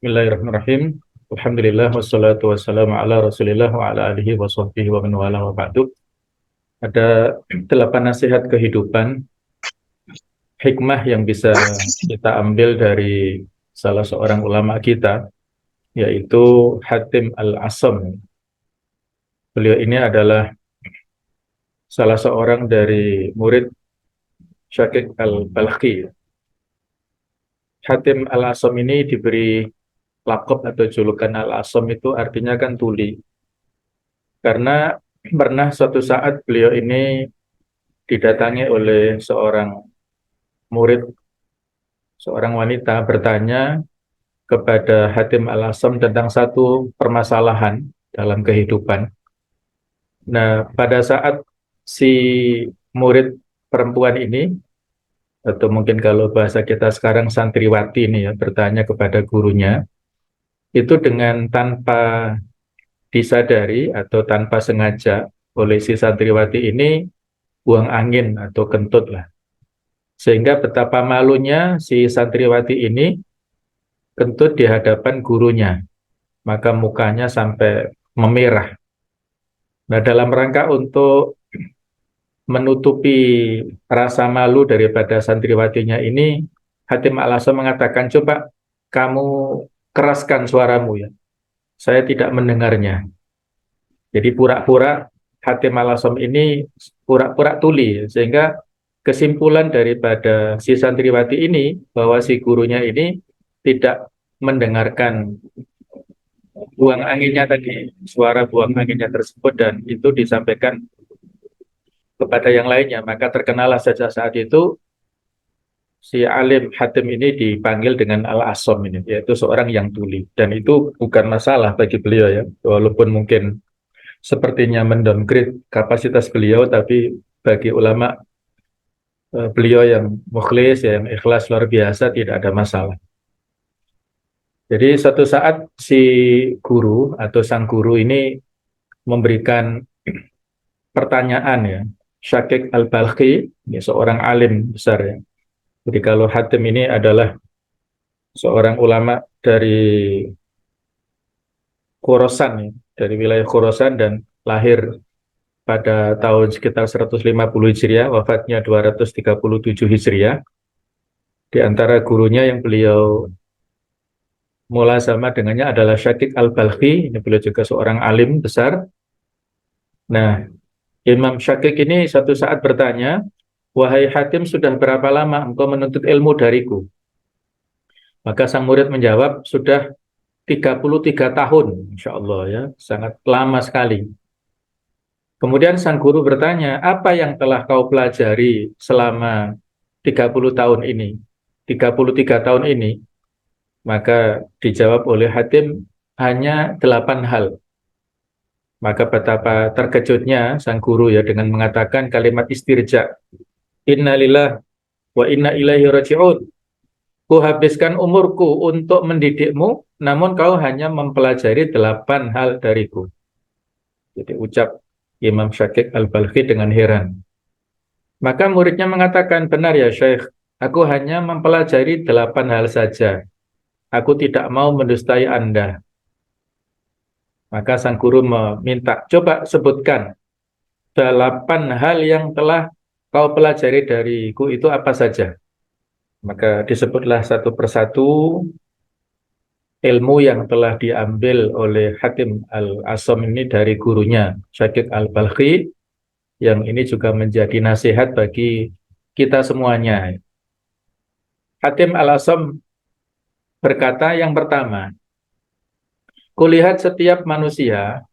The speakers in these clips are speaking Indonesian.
Bismillahirrahmanirrahim. Alhamdulillah wassalatu wassalamu ala Rasulillah wa ala alihi wa sahbihi wa man wala wa ba'du. Ada 8 nasihat kehidupan, hikmah yang bisa kita ambil dari salah seorang ulama kita, yaitu Hatim Al-Asam. Beliau ini adalah salah seorang dari murid Syakik Al-Balkhi. Hatim Al-Asam ini diberi lakop atau julukan Al-Asam, itu artinya kan tuli. Karena pernah suatu saat beliau ini didatangi oleh seorang murid, seorang wanita bertanya kepada Hatim Al-Asam tentang satu permasalahan dalam kehidupan. Nah, pada saat si murid perempuan ini, atau mungkin kalau bahasa kita sekarang santriwati ini ya, bertanya kepada gurunya, itu dengan tanpa disadari atau tanpa sengaja oleh si santriwati ini buang angin atau kentut lah. Sehingga betapa malunya si santriwati ini kentut di hadapan gurunya, maka mukanya sampai memerah. Nah, dalam rangka untuk menutupi rasa malu daripada santriwatinya ini, Hatim Al-Asam mengatakan, coba kamu keraskan suaramu ya, saya tidak mendengarnya. Jadi pura-pura Hatim Al-Asam ini pura-pura tuli, sehingga kesimpulan daripada si santriwati ini bahwa si gurunya ini tidak mendengarkan buang anginnya tadi, suara buang anginnya tersebut, dan itu disampaikan kepada yang lainnya. Maka terkenalah sejak saat itu si alim Hatim ini dipanggil dengan Al-Asam ini, yaitu seorang yang tuli. Dan itu bukan masalah bagi beliau ya, walaupun mungkin sepertinya mendowngrade kapasitas beliau, tapi bagi ulama beliau yang mukhlis, yang ikhlas luar biasa, tidak ada masalah. Jadi suatu saat si guru atau sang guru ini memberikan pertanyaan ya, Syakik Al-Balkhi, ini seorang alim besar ya. Jadi kalau Hatim ini adalah seorang ulama dari Khorasan ya, dari wilayah Khorasan, dan lahir pada tahun sekitar 150 Hijriah, wafatnya 237 Hijriah. Di antara gurunya yang beliau mulai sama dengannya adalah Syakik Al-Balkhi, ini beliau juga seorang alim besar. Nah, Imam Syakik ini satu saat bertanya, wahai Hatim, sudah berapa lama engkau menuntut ilmu dariku? Maka sang murid menjawab, sudah 33 tahun, Insya Allah ya, sangat lama sekali. Kemudian sang guru bertanya, apa yang telah kau pelajari selama 30 tahun ini, 33 tahun ini? Maka dijawab oleh Hatim, hanya 8 hal. Maka betapa terkejutnya sang guru ya dengan mengatakan kalimat istirja. Innalillah wa inna ilaihi raji'un. Ku habiskan umurku untuk mendidikmu, namun kau hanya mempelajari 8 hal dariku. Jadi ucap Imam Syakik Al-Balkhi dengan heran. Maka muridnya mengatakan, benar ya Syekh, aku hanya mempelajari 8 hal saja. Aku tidak mau mendustai Anda. Maka sang guru meminta, coba sebutkan 8 hal yang telah kau pelajari dariku, itu apa saja? Maka disebutlah satu persatu ilmu yang telah diambil oleh Hatim Al-Asam ini dari gurunya, Syakik Al-Balkhi, yang ini juga menjadi nasihat bagi kita semuanya. Hatim Al-Asam berkata, yang pertama, kulihat setiap manusia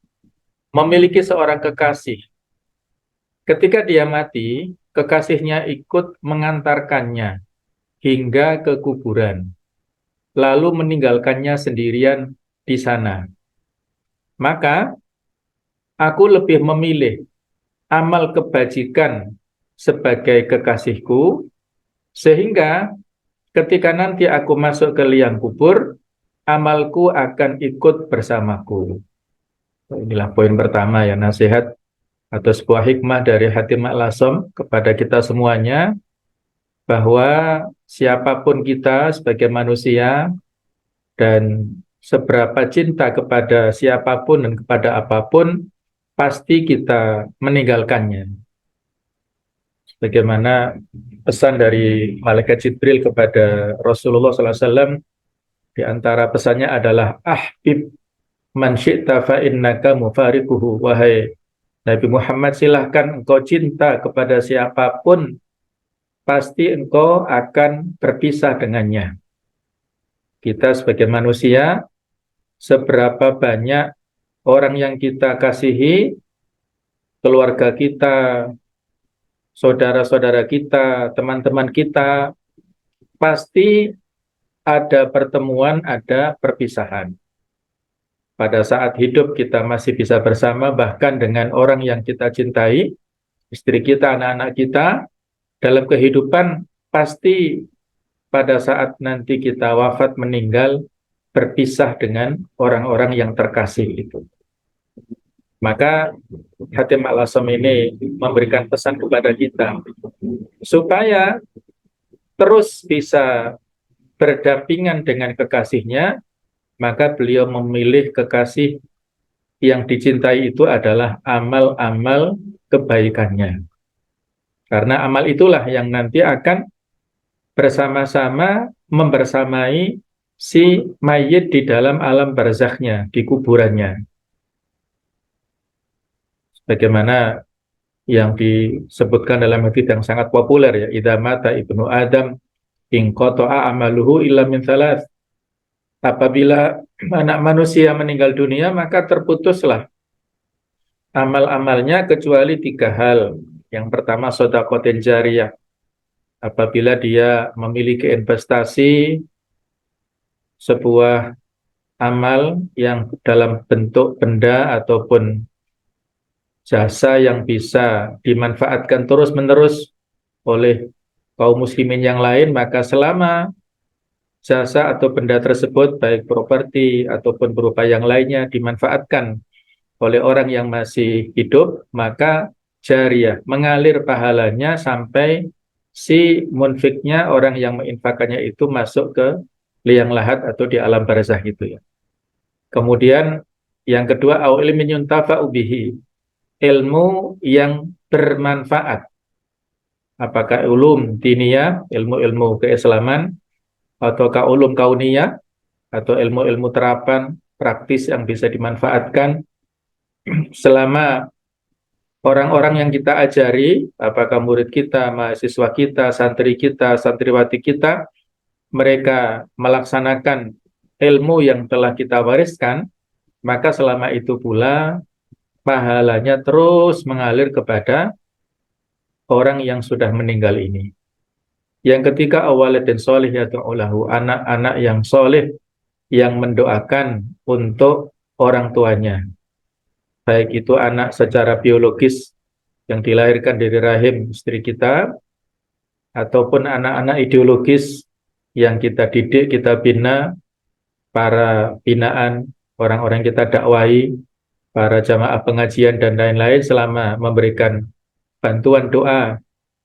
memiliki seorang kekasih. Ketika dia mati, kekasihnya ikut mengantarkannya hingga ke kuburan, lalu meninggalkannya sendirian di sana. Maka aku lebih memilih amal kebajikan sebagai kekasihku, sehingga ketika nanti aku masuk ke liang kubur, amalku akan ikut bersamaku. Inilah poin pertama ya, nasihat atau sebuah hikmah dari Hatim Al-Asam kepada kita semuanya, bahwa siapapun kita sebagai manusia, dan seberapa cinta kepada siapapun dan kepada apapun, pasti kita meninggalkannya. Bagaimana pesan dari Malaikat Jibril kepada Rasulullah SAW, di antara pesannya adalah ahbib man syi'ta fa innaka mufariquhu. Wahai Nabi Muhammad, silahkan engkau cinta kepada siapapun, pasti engkau akan berpisah dengannya. Kita sebagai manusia, seberapa banyak orang yang kita kasihi, keluarga kita, saudara-saudara kita, teman-teman kita, pasti ada pertemuan, ada perpisahan. Pada saat hidup kita masih bisa bersama, bahkan dengan orang yang kita cintai, istri kita, anak-anak kita. Dalam kehidupan, pasti pada saat nanti kita wafat meninggal, berpisah dengan orang-orang yang terkasih itu. Maka Hatim Al-Asam ini memberikan pesan kepada kita, supaya terus bisa berdampingan dengan kekasihnya, maka beliau memilih kekasih yang dicintai itu adalah amal-amal kebaikannya. Karena amal itulah yang nanti akan bersama-sama membersamai si mayit di dalam alam barzakhnya, di kuburannya. Bagaimana yang disebutkan dalam hadits yang sangat populer, ya, idza mata ibnu Adam inqata'a amaluhu illa min thalath. Apabila anak manusia meninggal dunia, maka terputuslah amal-amalnya kecuali 3 hal. Yang pertama, shadaqatin jariyah. Apabila dia memiliki investasi, sebuah amal yang dalam bentuk benda ataupun jasa yang bisa dimanfaatkan terus-menerus oleh kaum muslimin yang lain, maka selama jasa atau benda tersebut, baik properti ataupun berupa yang lainnya, dimanfaatkan oleh orang yang masih hidup, maka jariyah, mengalir pahalanya sampai si munfiknya, orang yang menginfakannya itu masuk ke liang lahat atau di alam barzah itu, ya. Kemudian yang kedua, au ilmin yuntafa'u bihi, ilmu yang bermanfaat. Apakah ulum diniyah, ilmu-ilmu keislaman, ataukah ulum kauniyah, atau ilmu-ilmu terapan praktis yang bisa dimanfaatkan. Selama orang-orang yang kita ajari, apakah murid kita, mahasiswa kita, santri kita, santriwati kita, mereka melaksanakan ilmu yang telah kita wariskan, maka selama itu pula pahalanya terus mengalir kepada orang yang sudah meninggal ini. Yang ketiga, awaladin sholih yad'ulahu, anak-anak yang soleh yang mendoakan untuk orang tuanya. Baik itu anak secara biologis yang dilahirkan dari rahim istri kita, ataupun anak-anak ideologis yang kita didik, kita bina, para binaan, orang-orang kita dakwai, para jamaah pengajian dan lain-lain, selama memberikan bantuan doa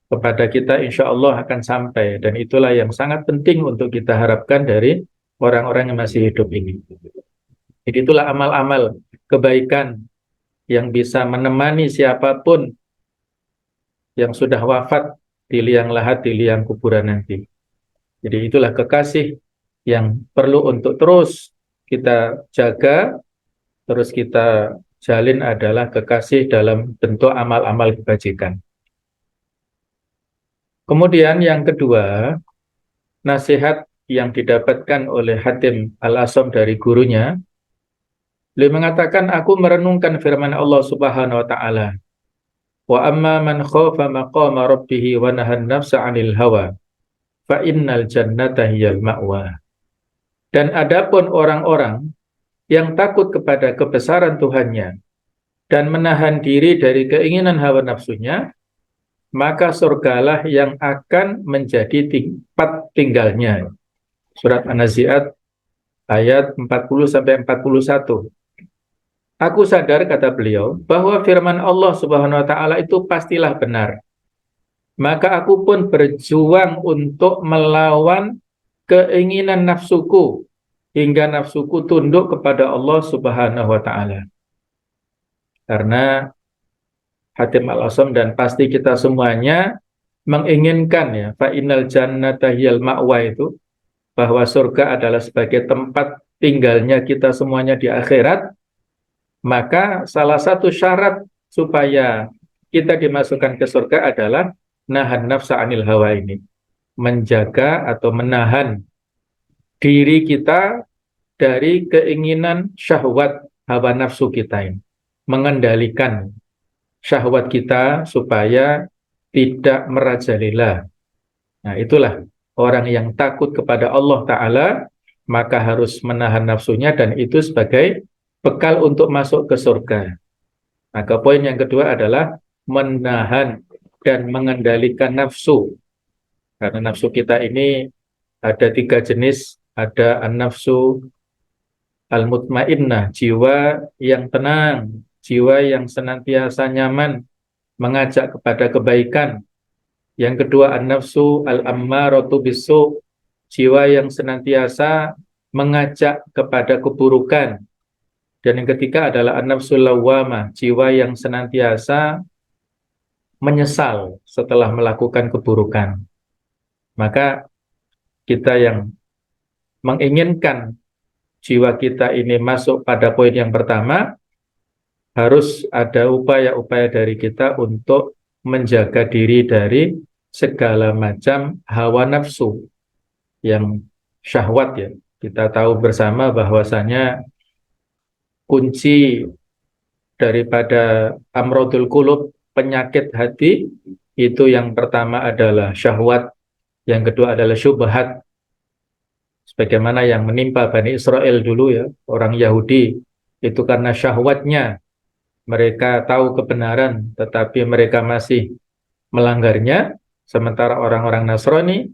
kepada kita, insya Allah akan sampai. Dan itulah yang sangat penting untuk kita harapkan dari orang-orang yang masih hidup ini. Jadi itulah amal-amal kebaikan yang bisa menemani siapapun yang sudah wafat di liang lahat, di liang kuburan nanti. Jadi itulah kekasih yang perlu untuk terus kita jaga, terus kita jalin, adalah kekasih dalam bentuk amal-amal kebajikan. Kemudian yang kedua, nasihat yang didapatkan oleh Hatim Al-Asam dari gurunya. Beliau mengatakan, aku merenungkan firman Allah Subhanahu wa taala, wa amma man khafa maqama rabbih wa nahan nafsa 'anil hawa fa innal jannata hiyal ma'wa. Dan adapun orang-orang yang takut kepada kebesaran Tuhannya dan menahan diri dari keinginan hawa nafsunya, maka surgalah yang akan menjadi tempat tinggalnya. Surat An-Nazi'at ayat 40-41. Aku sadar, kata beliau, bahwa firman Allah Subhanahu wa taala itu pastilah benar. Maka aku pun berjuang untuk melawan keinginan nafsuku hingga nafsuku tunduk kepada Allah Subhanahu wa taala. Karena Hatim Al-Asam dan pasti kita semuanya menginginkan ya, fa innal jannata hiyal ma'wa itu, bahwa surga adalah sebagai tempat tinggalnya kita semuanya di akhirat. Maka salah satu syarat supaya kita dimasukkan ke surga adalah nahan nafsa anil hawa ini, menjaga atau menahan diri kita dari keinginan syahwat hawa nafsu kita ini, mengendalikan syahwat kita supaya tidak merajalela. Nah, itulah orang yang takut kepada Allah Ta'ala, maka harus menahan nafsunya, dan itu sebagai bekal untuk masuk ke surga. Maka poin yang kedua adalah menahan dan mengendalikan nafsu. Karena nafsu kita ini ada 3 jenis. Ada an-nafsu al-mutmainnah, jiwa yang tenang, jiwa yang senantiasa nyaman, mengajak kepada kebaikan. Yang kedua an-nafsu al-ammaratu bisu, jiwa yang senantiasa mengajak kepada keburukan. Dan yang ketiga adalah an-nafsul lawwamah, jiwa yang senantiasa menyesal setelah melakukan keburukan. Maka kita yang menginginkan jiwa kita ini masuk pada poin yang pertama, harus ada upaya-upaya dari kita untuk menjaga diri dari segala macam hawa nafsu yang syahwat ya. Kita tahu bersama bahwasanya kunci daripada amrodul qulub, penyakit hati, itu yang pertama adalah syahwat, yang kedua adalah syubhat. Sebagaimana yang menimpa Bani Israel dulu ya, orang Yahudi, itu karena syahwatnya, mereka tahu kebenaran, tetapi mereka masih melanggarnya, sementara orang-orang Nasrani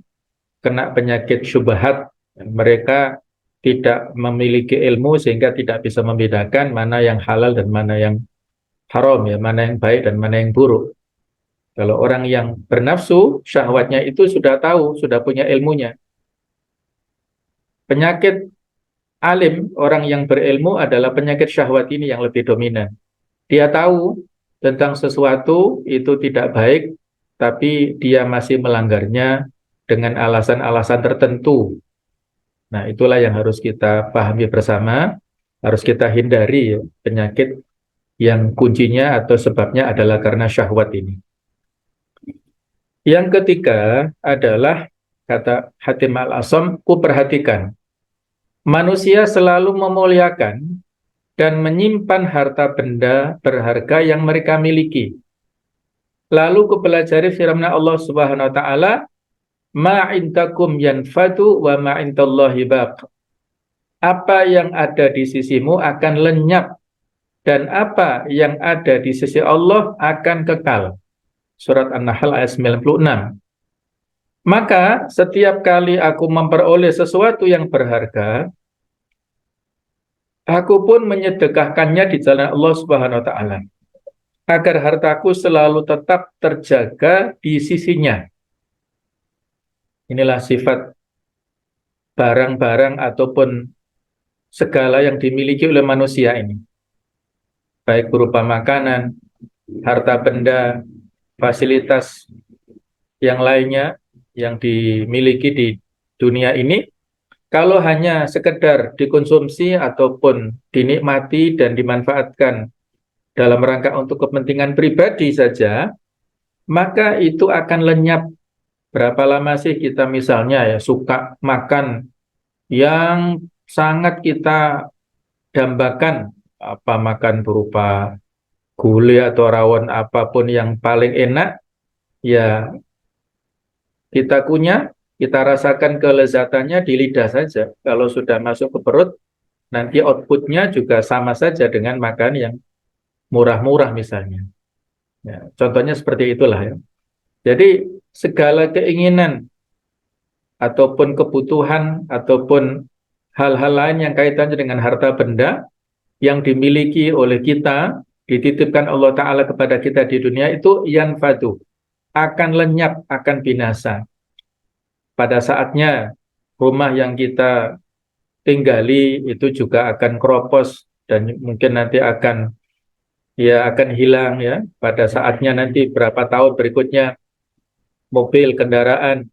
kena penyakit syubhat, mereka tidak memiliki ilmu sehingga tidak bisa membedakan mana yang halal dan mana yang haram ya, mana yang baik dan mana yang buruk. Kalau orang yang bernafsu, syahwatnya itu sudah tahu, sudah punya ilmunya. Penyakit alim, orang yang berilmu, adalah penyakit syahwat ini yang lebih dominan. Dia tahu tentang sesuatu itu tidak baik, tapi dia masih melanggarnya dengan alasan-alasan tertentu. Nah, itulah yang harus kita pahami bersama, harus kita hindari ya, penyakit yang kuncinya atau sebabnya adalah karena syahwat ini. Yang ketiga adalah, kata Hatim Al-Asam, ku perhatikan, manusia selalu memuliakan dan menyimpan harta benda berharga yang mereka miliki. Lalu ku pelajari firman Allah Subhanahu wa taala, ma indakum yanfadu wa ma indallahi baq. Apa yang ada di sisimu akan lenyap, dan apa yang ada di sisi Allah akan kekal. Surat An-Nahl ayat 96. Maka setiap kali aku memperoleh sesuatu yang berharga, aku pun menyedekahkannya di jalan Allah Subhanahu wa taala, agar hartaku selalu tetap terjaga di sisinya. Inilah sifat barang-barang ataupun segala yang dimiliki oleh manusia ini, baik berupa makanan, harta benda, fasilitas yang lainnya yang dimiliki di dunia ini. Kalau hanya sekedar dikonsumsi ataupun dinikmati dan dimanfaatkan dalam rangka untuk kepentingan pribadi saja, maka itu akan lenyap. Berapa lama sih kita misalnya ya suka makan yang sangat kita dambakan, apa makan berupa gulai atau rawon apapun yang paling enak, ya kita kunyah, kita rasakan kelezatannya di lidah saja. Kalau sudah masuk ke perut, nanti outputnya juga sama saja dengan makan yang murah-murah misalnya. Ya, contohnya seperti itulah ya. Jadi segala keinginan ataupun kebutuhan ataupun hal-hal lain yang kaitannya dengan harta benda yang dimiliki oleh kita, dititipkan Allah Ta'ala kepada kita di dunia, itu yanfadu, akan lenyap, akan binasa. Pada saatnya rumah yang kita tinggali itu juga akan keropos dan mungkin nanti akan hilang ya pada saatnya nanti berapa tahun berikutnya mobil, kendaraan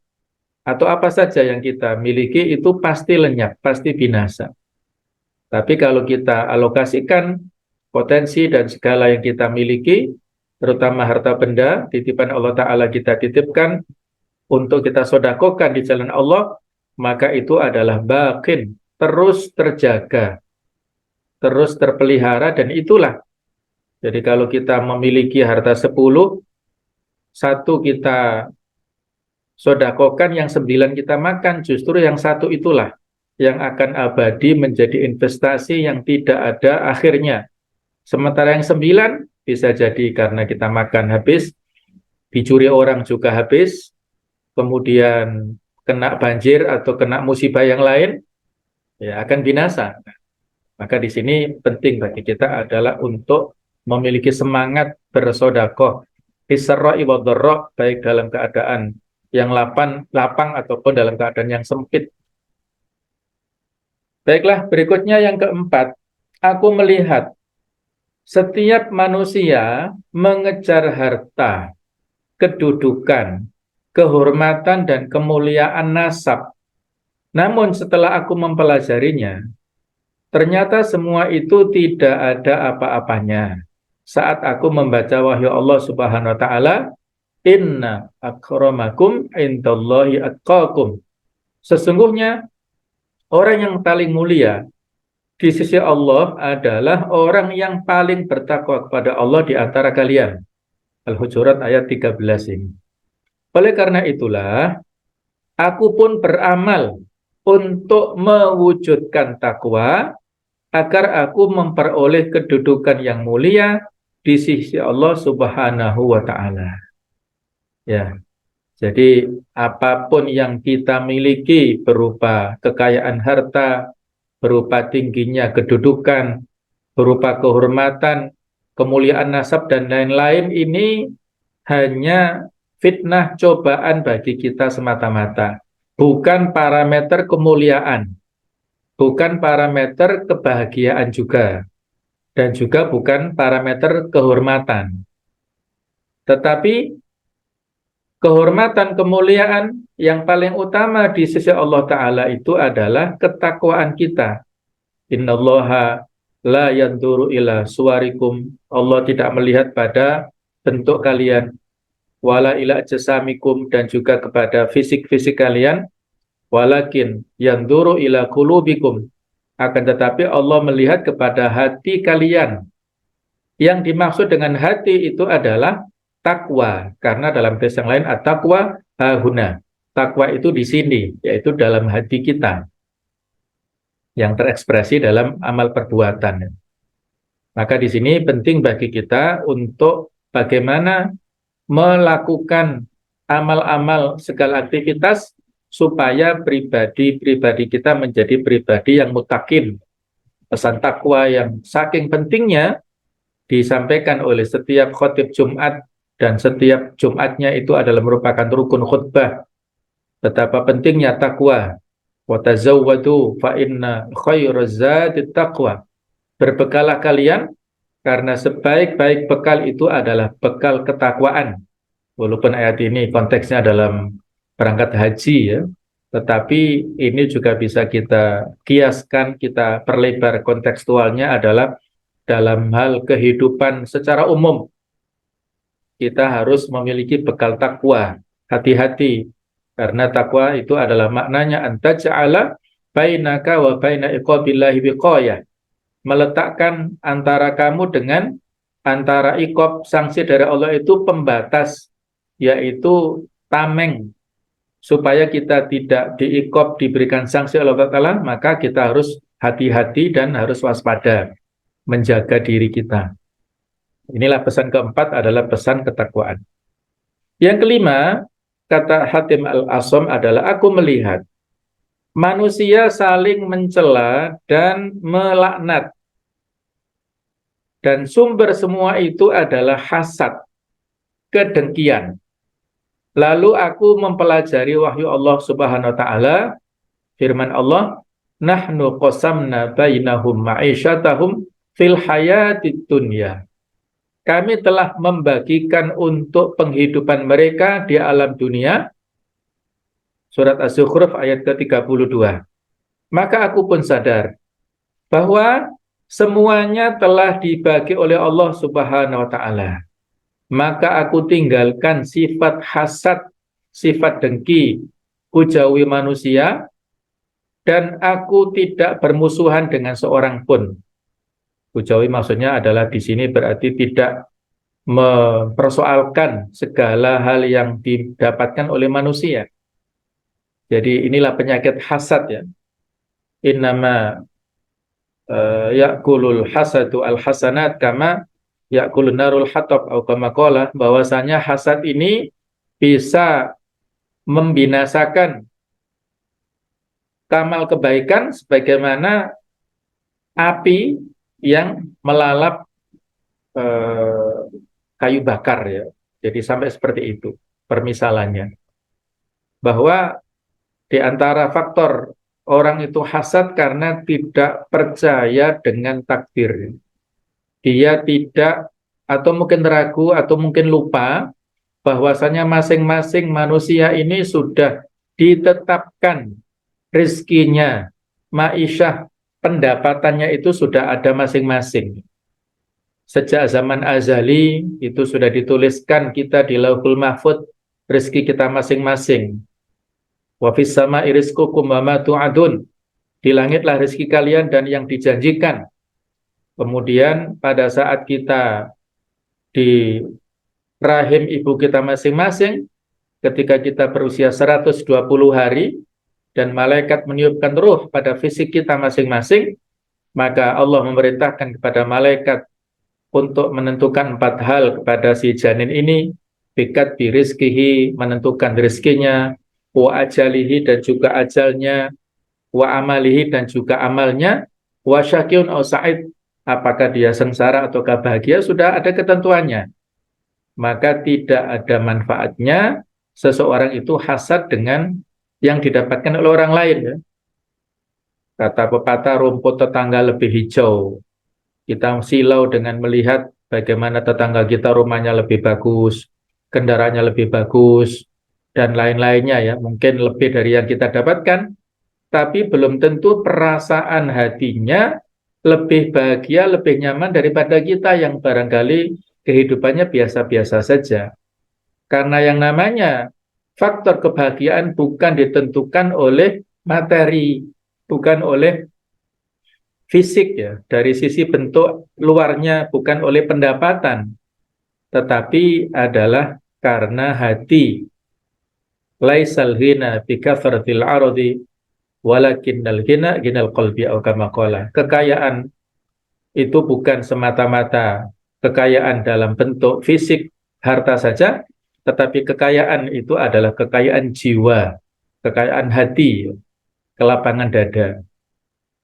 atau apa saja yang kita miliki itu pasti lenyap, pasti binasa. Tapi kalau kita alokasikan potensi dan segala yang kita miliki, terutama harta benda, titipan Allah Ta'ala kita titipkan, untuk kita sodakokan di jalan Allah, maka itu adalah baqin, terus terjaga, terus terpelihara, dan itulah. Jadi kalau kita memiliki harta 10, satu kita sodakokan, yang 9 kita makan, justru yang satu itulah yang akan abadi menjadi investasi yang tidak ada akhirnya. Sementara yang 9 bisa jadi karena kita makan habis, dicuri orang juga habis, kemudian kena banjir atau kena musibah yang lain, ya akan binasa. Maka di sini penting bagi kita adalah untuk memiliki semangat bersodakoh, isra' wa dharra, baik dalam keadaan yang lapang ataupun dalam keadaan yang sempit. Baiklah, berikutnya yang keempat, aku melihat setiap manusia mengejar harta, kedudukan, kehormatan, dan kemuliaan nasab. Namun setelah aku mempelajarinya, ternyata semua itu tidak ada apa-apanya. Saat aku membaca wahyu Allah Subhanahu wa taala, inna akramakum indallahi atqakum. Sesungguhnya orang yang paling mulia di sisi Allah adalah orang yang paling bertakwa kepada Allah di antara kalian. Al-Hujurat ayat 13 ini. Oleh karena itulah, aku pun beramal untuk mewujudkan takwa agar aku memperoleh kedudukan yang mulia di sisi Allah Subhanahu wa taala. Ya. Jadi apapun yang kita miliki berupa kekayaan harta, berupa tingginya kedudukan, berupa kehormatan, kemuliaan nasab dan lain-lain, ini hanya fitnah cobaan bagi kita semata-mata, bukan parameter kemuliaan, bukan parameter kebahagiaan juga, dan juga bukan parameter kehormatan. Tetapi kehormatan, kemuliaan yang paling utama di sisi Allah Ta'ala itu adalah ketakwaan kita. Innallaha la yanduru ila suwarikum. Allah tidak melihat pada bentuk kalian, wala ila jasamikum, dan juga kepada fisik-fisik kalian, walakin yanduru ila qulubikum. Akan tetapi Allah melihat kepada hati kalian. Yang dimaksud dengan hati itu adalah takwa, karena dalam teks yang lain at-taqwa hahuna. Takwa itu di sini, yaitu dalam hati kita, yang terekspresi dalam amal perbuatan. Maka di sini penting bagi kita untuk bagaimana melakukan amal-amal segala aktivitas supaya pribadi-pribadi kita menjadi pribadi yang mutakin. Pesan takwa yang saking pentingnya disampaikan oleh setiap khotib Jumat, dan setiap Jumatnya itu adalah merupakan rukun khutbah. Betapa pentingnya takwa. Wa tazawwadu fa inna khairaz zadit taqwa. Berbekalah kalian karena sebaik-baik bekal itu adalah bekal ketakwaan. Walaupun ayat ini konteksnya dalam berangkat haji ya, tetapi ini juga bisa kita kiaskan, kita perlebar kontekstualnya adalah dalam hal kehidupan secara umum. Kita harus memiliki bekal takwa, hati-hati, karena takwa itu adalah maknanya antaj'ala bainaka wa baina iqabillahi wiqayah, meletakkan antara kamu dengan antara iqab, sanksi dari Allah itu pembatas, yaitu tameng, supaya kita tidak diiqab, diberikan sanksi Allah Ta'ala, maka kita harus hati-hati dan harus waspada, menjaga diri kita. Inilah pesan keempat, adalah pesan ketakwaan. Yang kelima, kata Hatim Al-Asam adalah, aku melihat manusia saling mencela dan melaknat. Dan sumber semua itu adalah hasad, kedengkian. Lalu aku mempelajari wahyu Allah Subhanahu wa taala, firman Allah, nahnu qasamna bainahum ma'isyatahum fil hayatid dunya. Kami telah membagikan untuk penghidupan mereka di alam dunia. Surat Az-Zukhruf ayat ke-32. Maka aku pun sadar bahwa semuanya telah dibagi oleh Allah Subhanahu wa taala. Maka aku tinggalkan sifat hasad, sifat dengki, ku jauhi manusia, dan aku tidak bermusuhan dengan seorang pun. Ku jauhi maksudnya adalah di sini berarti tidak mempersoalkan segala hal yang didapatkan oleh manusia. Jadi inilah penyakit hasad ya. Innama ya'kulul hasadu al-hasanat kama ya'kulun narul hatab atau kama qala, bahwasanya hasad ini bisa membinasakan kamal kebaikan sebagaimana api yang melalap eh, kayu bakar ya. Jadi sampai seperti itu permisalannya. Bahwa di antara faktor orang itu hasad karena tidak percaya dengan takdir. Dia tidak, atau mungkin ragu atau mungkin lupa bahwasanya masing-masing manusia ini sudah ditetapkan rizkinya, ma'isyah, pendapatannya itu sudah ada masing-masing. Sejak zaman azali itu sudah dituliskan kita di Lauhul Mahfudz rezeki kita masing-masing. Wa fis sama'i rizqukum wa ma tu'adun. Di langitlah rezeki kalian dan yang dijanjikan. Kemudian pada saat kita di rahim ibu kita masing-masing, ketika kita berusia 120 hari dan malaikat meniupkan ruh pada fisik kita masing-masing, maka Allah memerintahkan kepada malaikat untuk menentukan 4 hal kepada si janin ini, bikat birizkihi, menentukan rizkinya, wa ajalihi, dan juga ajalnya, wa amalihi, dan juga amalnya, wa syakiun au sa'id, apakah dia sengsara atau bahagia, sudah ada ketentuannya. Maka tidak ada manfaatnya seseorang itu hasad dengan yang didapatkan oleh orang lain ya. Kata pepatah, rumput tetangga lebih hijau. Kita silau dengan melihat bagaimana tetangga kita rumahnya lebih bagus, kendaraannya lebih bagus, dan lain-lainnya ya. Mungkin lebih dari yang kita dapatkan, tapi belum tentu perasaan hatinya lebih bahagia, lebih nyaman daripada kita yang barangkali kehidupannya biasa-biasa saja. Karena yang namanya faktor kebahagiaan bukan ditentukan oleh materi, bukan oleh fisik ya, dari sisi bentuk luarnya, bukan oleh pendapatan, tetapi adalah karena hati. Laisal ghina bi kathratil ardi walakinnal ghina ghinal qalbi au kama qala. Kekayaan itu bukan semata-mata kekayaan dalam bentuk fisik, harta saja, tetapi kekayaan itu adalah kekayaan jiwa, kekayaan hati, kelapangan dada.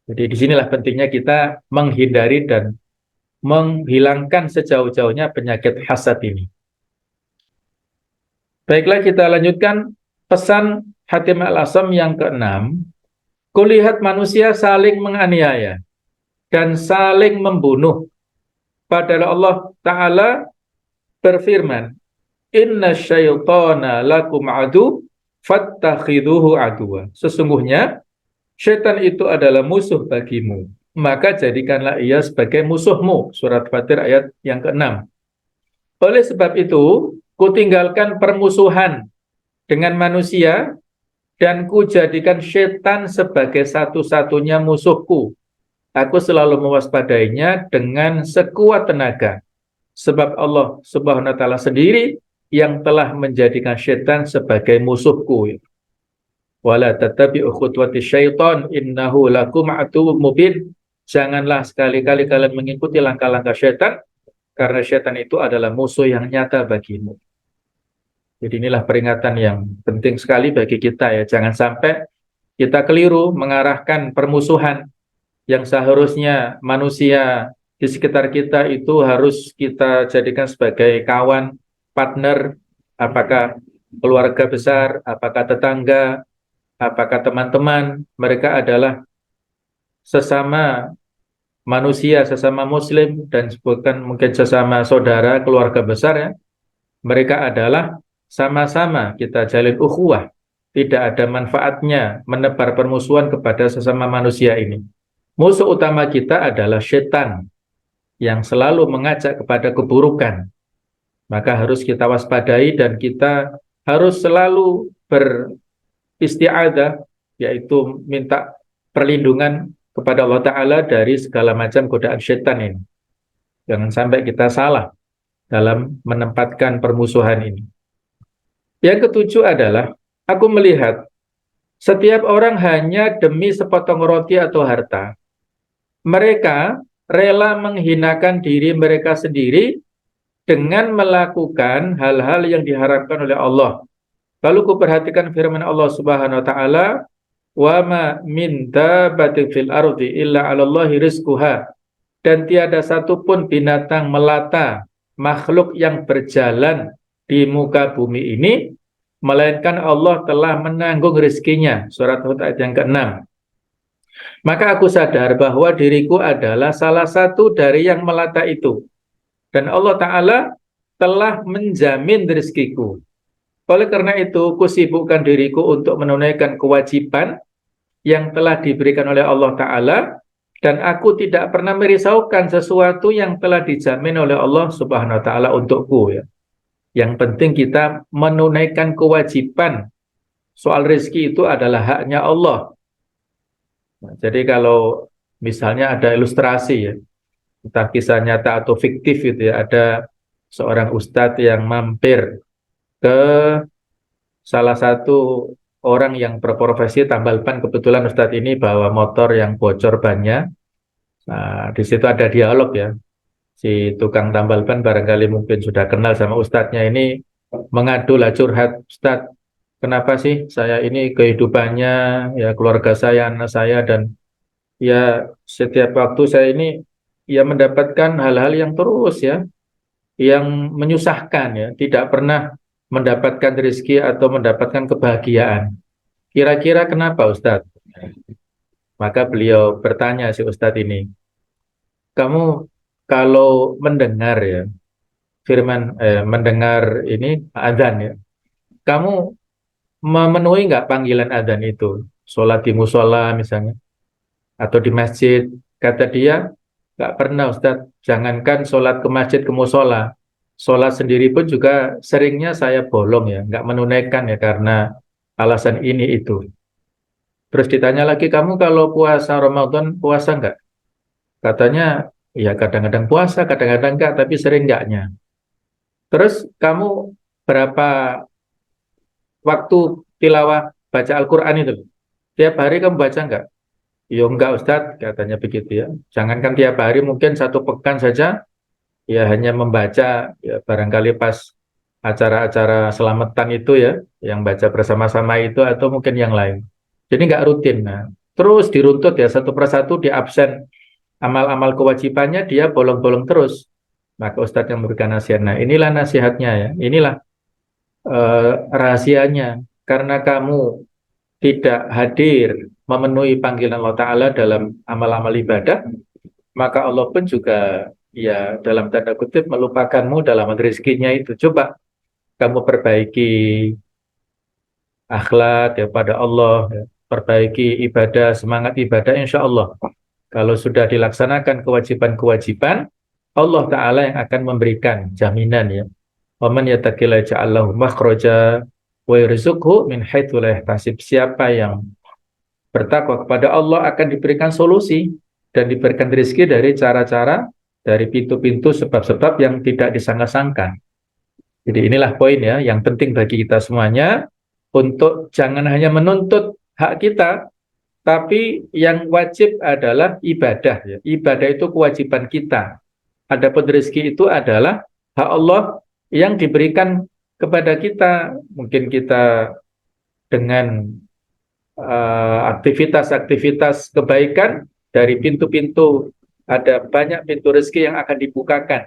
Jadi disinilah pentingnya kita menghindari dan menghilangkan sejauh-jauhnya penyakit hasad ini. Baiklah, kita lanjutkan pesan Hatim Al-Asam yang keenam. Kulihat manusia saling menganiaya dan saling membunuh. Padahal Allah Ta'ala berfirman, Inna syaitana lakum adu fattakhiduhu aduwa. Sesungguhnya syaitan itu adalah musuh bagimu, maka jadikanlah ia sebagai musuhmu. Surat Fatir ayat yang ke-6. Oleh sebab itu, kutinggalkan permusuhan dengan manusia dan kujadikan syaitan sebagai satu-satunya musuhku. Aku selalu mewaspadainya dengan sekuat tenaga. Sebab Allah Subhanahu wa taala sendiri yang telah menjadikan syaitan sebagai musuhku. Wala tattabi'u khutuwati syaitan innahu lakum aduwwum mubin. Janganlah sekali-kali kalian mengikuti langkah-langkah syaitan, karena syaitan itu adalah musuh yang nyata bagimu. Jadi inilah peringatan yang penting sekali bagi kita ya. Jangan sampai kita keliru mengarahkan permusuhan yang seharusnya manusia di sekitar kita itu harus kita jadikan sebagai kawan, partner, apakah keluarga besar, apakah tetangga, apakah teman-teman, mereka adalah sesama manusia, sesama muslim, dan sebutkan mungkin sesama saudara, keluarga besar ya, mereka adalah sama-sama kita jalin ukhuwah. Tidak ada manfaatnya menebar permusuhan kepada sesama manusia ini. Musuh utama kita adalah setan yang selalu mengajak kepada keburukan. Maka harus kita waspadai dan kita harus selalu beristi'adzah, yaitu minta perlindungan kepada Allah Ta'ala dari segala macam godaan setan ini. Jangan sampai kita salah dalam menempatkan permusuhan ini. Yang ketujuh adalah, aku melihat setiap orang hanya demi sepotong roti atau harta, mereka rela menghinakan diri mereka sendiri dengan melakukan hal-hal yang diharapkan oleh Allah. Lalu kuperhatikan firman Allah Subhanahu wa taala, "Wa ma min dabbatin fil ardi illa 'alallahi rizquha." Dan tiada satupun binatang melata, makhluk yang berjalan di muka bumi ini, melainkan Allah telah menanggung rezekinya. Surat Hud ayat yang ke-6. Maka aku sadar bahwa diriku adalah salah satu dari yang melata itu. Dan Allah Ta'ala telah menjamin rezekiku. Oleh karena itu, kusibukkan diriku untuk menunaikan kewajiban yang telah diberikan oleh Allah Ta'ala, dan aku tidak pernah merisaukan sesuatu yang telah dijamin oleh Allah Subhanahu wa Ta'ala untukku ya. Yang penting kita menunaikan kewajiban. Soal rezeki itu adalah haknya Allah. Nah, jadi kalau misalnya ada ilustrasi ya, entah kisah nyata atau fiktif gitu ya, ada seorang ustadz yang mampir ke salah satu orang yang berprofesi tambal ban. Kebetulan ustadz ini bawa motor yang bocor bannya. Nah, di situ ada dialog ya. Si tukang tambal ban barangkali mungkin sudah kenal sama ustadznya ini, mengadu lah, curhat, "Ustadz, kenapa sih saya ini kehidupannya, ya keluarga saya, anak saya, dan ya setiap waktu saya ini ya mendapatkan hal-hal yang terus ya, yang menyusahkan ya, tidak pernah mendapatkan rezeki atau mendapatkan kebahagiaan. Kira-kira kenapa Ustadz?" Maka beliau bertanya si Ustadz ini, "Kamu kalau mendengar ya mendengar ini azan ya, kamu memenuhi nggak panggilan azan itu? Sholat di musola misalnya, atau di masjid?" Kata dia, "Nggak pernah Ustadz, jangankan sholat ke masjid, ke musola, sholat sendiri pun juga seringnya saya bolong ya, nggak menunaikan ya karena alasan ini itu." Terus ditanya lagi, "Kamu kalau puasa Ramadan, puasa nggak?" Katanya, "Ya kadang-kadang puasa, kadang-kadang nggak, tapi sering nggaknya." "Terus kamu berapa waktu tilawah baca Al-Quran itu? Tiap hari kamu baca nggak?" "Ya enggak Ustadz," katanya begitu ya. "Jangankan tiap hari, mungkin satu pekan saja ya hanya membaca ya barangkali pas acara-acara selamatan itu ya, yang baca bersama-sama itu, atau mungkin yang lain. Jadi nggak rutin." Nah, terus diruntut ya satu persatu, di absen amal-amal kewajibannya, dia bolong-bolong terus. Maka Ustadz yang memberikan nasihat, "Nah inilah nasihatnya ya, inilah rahasianya. Karena kamu tidak hadir memenuhi panggilan Allah Ta'ala dalam amal-amal ibadah, maka Allah pun juga ya dalam tanda kutip melupakanmu dalam rezekinya itu. Coba kamu perbaiki akhlak ya pada Allah, ya, perbaiki ibadah, semangat ibadah, insya Allah kalau sudah dilaksanakan kewajiban-kewajiban, Allah Ta'ala yang akan memberikan jaminan ya. Wa man yattaqillaha yaj'al lahu makhraja wa yarzuqhu min haitsu la yahtasib." Siapa yang bertakwa kepada Allah akan diberikan solusi dan diberikan rezeki dari cara-cara, dari pintu-pintu, sebab-sebab yang tidak disangka-sangka. Jadi inilah poin ya, yang penting bagi kita semuanya, untuk jangan hanya menuntut hak kita, tapi yang wajib adalah ibadah ya. Ibadah itu kewajiban kita. Adapun rezeki itu adalah hak Allah yang diberikan kepada kita. Mungkin kita dengan aktivitas-aktivitas kebaikan dari pintu-pintu, ada banyak pintu rezeki yang akan dibukakan.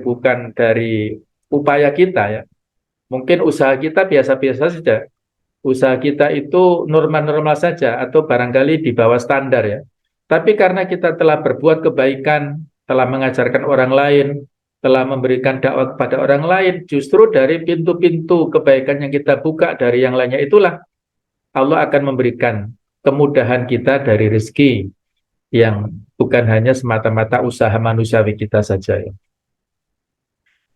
Bukan dari upaya kita ya. Mungkin usaha kita biasa-biasa saja, usaha kita itu normal-normal saja atau barangkali di bawah standar ya. Tapi karena kita telah berbuat kebaikan, telah mengajarkan orang lain, telah memberikan dakwah kepada orang lain, justru dari pintu-pintu kebaikan yang kita buka dari yang lainnya itulah Allah akan memberikan kemudahan kita dari rezeki yang bukan hanya semata-mata usaha manusiawi kita saja ya.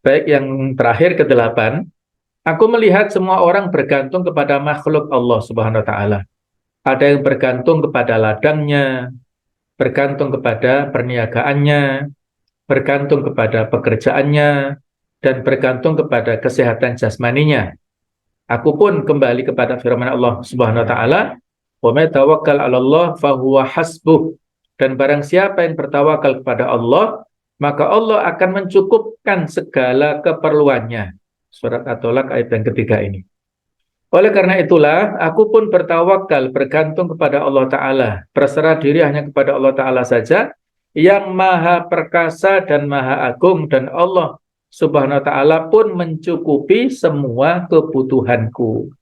Baik, yang terakhir ke-8, aku melihat semua orang bergantung kepada makhluk Allah Subhanahu wa taala. Ada yang bergantung kepada ladangnya, bergantung kepada perniagaannya, bergantung kepada pekerjaannya, dan bergantung kepada kesehatan jasmaninya. Aku pun kembali kepada firman Allah Subhanahu wa taala, "Wa may tawakkal 'ala Allah fa huwa hasbuh." Dan barang siapa yang bertawakal kepada Allah, maka Allah akan mencukupkan segala keperluannya. Surat At-Tolak ayat yang ketiga ini. Oleh karena itulah, aku pun bertawakal, bergantung kepada Allah Ta'ala. Berserah diri hanya kepada Allah Ta'ala saja, yang maha perkasa dan maha agung. Dan Allah Subhanahu Wa Ta'ala pun mencukupi semua kebutuhanku.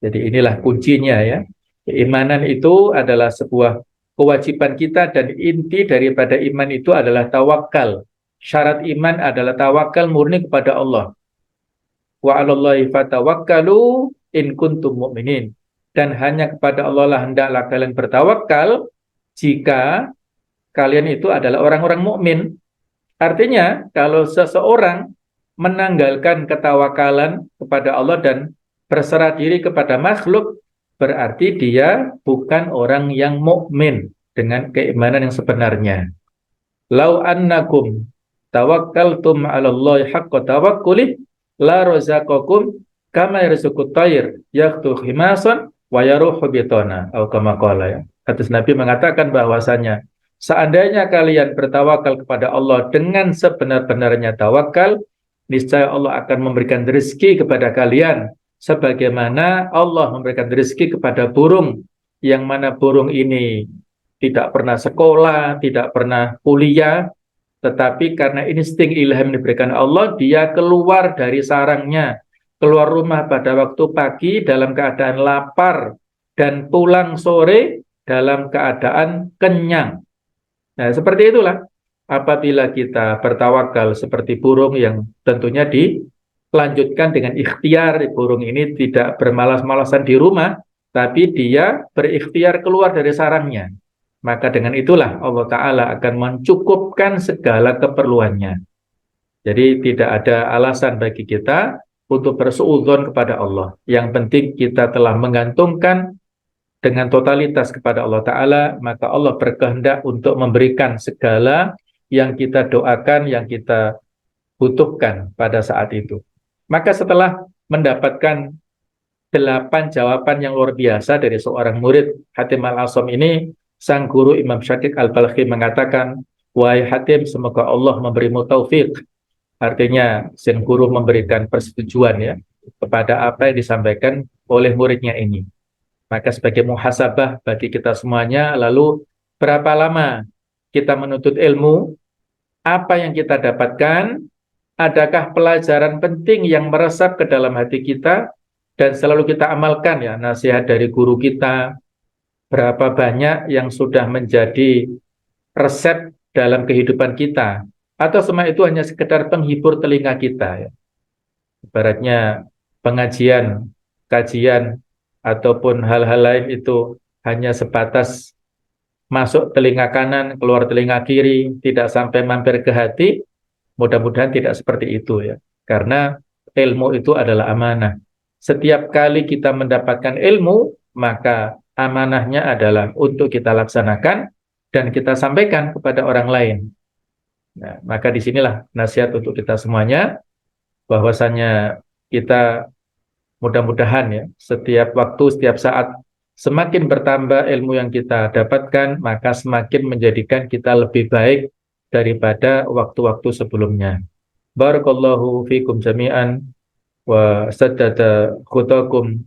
Jadi inilah kuncinya ya. Keimanan itu adalah sebuah kewajiban kita dan inti daripada iman itu adalah tawakal. Syarat iman adalah tawakal murni kepada Allah. Wa 'alallahi fatawakkalu in kuntum mu'minin. Dan hanya kepada Allah lah hendaklah kalian bertawakal jika kalian itu adalah orang-orang mukmin. Artinya, kalau seseorang menanggalkan ketawakalan kepada Allah dan berserah diri kepada makhluk, berarti dia bukan orang yang mukmin dengan keimanan yang sebenarnya. Lau annakum tawakkaltum 'alallahi haqqa tawakkuli la razaqakum kama yarzuqut tayr yaghdu khimasan wa yaruhu bitana atau kama qala ya. Hadis Nabi mengatakan bahwasanya seandainya kalian bertawakal kepada Allah dengan sebenar-benarnya tawakal, niscaya Allah akan memberikan rezeki kepada kalian sebagaimana Allah memberikan rezeki kepada burung, yang mana burung ini tidak pernah sekolah, tidak pernah kuliah, tetapi karena insting ilham diberikan Allah, dia keluar dari sarangnya, keluar rumah pada waktu pagi dalam keadaan lapar, dan pulang sore dalam keadaan kenyang. Nah, seperti itulah apabila kita bertawakal seperti burung yang tentunya dilanjutkan dengan ikhtiar. Burung ini tidak bermalas-malasan di rumah, tapi dia berikhtiar keluar dari sarangnya. Maka dengan itulah Allah Ta'ala akan mencukupkan segala keperluannya. Jadi tidak ada alasan bagi kita untuk bersuudzon kepada Allah. Yang penting kita telah menggantungkan dengan totalitas kepada Allah Ta'ala, maka Allah berkehendak untuk memberikan segala yang kita doakan, yang kita butuhkan pada saat itu. Maka setelah mendapatkan 8 jawaban yang luar biasa dari seorang murid Hatim Al-Asam ini, sang guru Imam Syaqiq Al-Balkhi mengatakan, "Wahai Hatim, semoga Allah memberimu taufik." Artinya, sang guru memberikan persetujuan ya kepada apa yang disampaikan oleh muridnya ini. Maka sebagai muhasabah bagi kita semuanya, lalu berapa lama kita menuntut ilmu, apa yang kita dapatkan, adakah pelajaran penting yang meresap ke dalam hati kita, dan selalu kita amalkan ya nasihat dari guru kita, berapa banyak yang sudah menjadi resep dalam kehidupan kita, atau semua itu hanya sekedar penghibur telinga kita ya. Ibaratnya pengajian, kajian, ataupun hal-hal lain itu hanya sebatas masuk telinga kanan, keluar telinga kiri, tidak sampai mampir ke hati. Mudah-mudahan tidak seperti itu ya. Karena ilmu itu adalah amanah. Setiap kali kita mendapatkan ilmu, maka amanahnya adalah untuk kita laksanakan dan kita sampaikan kepada orang lain. Nah, maka disinilah nasihat untuk kita semuanya, bahwasanya kita mudah-mudahan ya, setiap waktu, setiap saat, semakin bertambah ilmu yang kita dapatkan, maka semakin menjadikan kita lebih baik daripada waktu-waktu sebelumnya. Barakallahu fikum jami'an wa saddada khutakum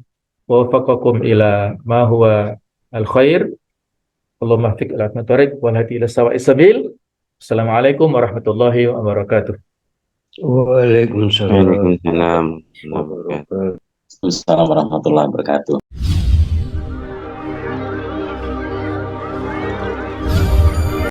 wa wafaqakum ila ma huwa al-khair. Allahumma fiq al-atmatarik wa hadi ila sawa'is sabil. Assalamualaikum warahmatullahi wabarakatuh. Waalaikumsalam. Waalaikumsalam. Assalamualaikum warahmatullahi wabarakatuh.